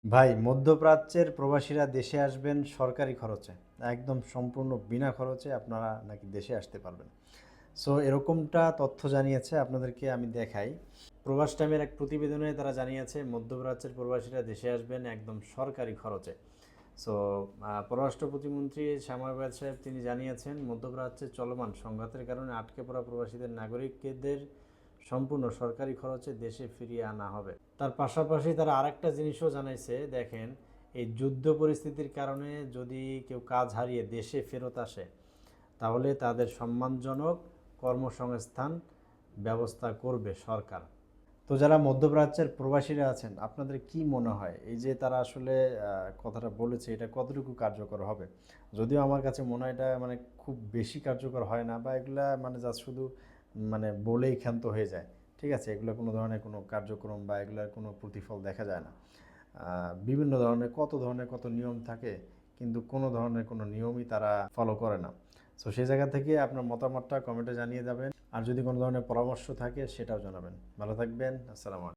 ভাই, মধ্যপ্রাচ্যের প্রবাসীরা দেশে আসবেন সরকারি খরচে। একদম সম্পূর্ণ বিনা খরচে আপনারা নাকি দেশে আসতে পারবেন। সো এরকমটা তথ্য জানিয়েছে, আপনাদেরকে আমি দেখাই। প্রবাস টাইমের এক প্রতিবেদনে তারা জানিয়েছে মধ্যপ্রাচ্যের প্রবাসীরা দেশে আসবেন একদম সরকারি খরচে। সো পররাষ্ট্র প্রতিমন্ত্রী শামা আবদ সাহেব তিনি জানিয়েছেন মধ্যপ্রাচ্যে চলমান সংঘাতের কারণে আটকে পড়া প্রবাসীদের নাগরিকদের সম্পূর্ণ সরকারি খরচে দেশে ফিরিয়ে আনা হবে। তার পাশাপাশি তারা আরেকটা জিনিসও জানাইছে, দেখেন, এই যুদ্ধ পরিস্থিতির কারণে যদি কেউ কাজ হারিয়ে দেশে ফেরত আসে তাহলে তাদের সম্মানজনক কর্মসংস্থান ব্যবস্থা করবে সরকার। তো যারা মধ্যপ্রাচ্যের প্রবাসীরা আছেন, আপনাদের কি মনে হয় এই যে তারা আসলে কথাটা বলেছে এটা কতটুকু কার্যকর হবে? যদিও আমার কাছে মনে হয় এটা মানে খুব বেশি কার্যকর হয় না, বা এগুলা মানে যা শুধু মানে বলেই ক্ষান্ত হয়ে যায়। ঠিক আছে, এগুলো কোনো ধরনের কোনো কার্যক্রম বা এগুলার কোনো প্রতিফল দেখা যায় না। বিভিন্ন ধরনের কত নিয়ম থাকে, কিন্তু কোনো ধরনের কোনো নিয়মই তারা ফলো করে না। সো সেই জায়গা থেকে আপনার মতামতটা কমেন্টে জানিয়ে যাবেন। আর যদি কোনো ধরনের পরামর্শ থাকে সেটাও জানাবেন। ভালো থাকবেন। আসসালামু আলাইকুম।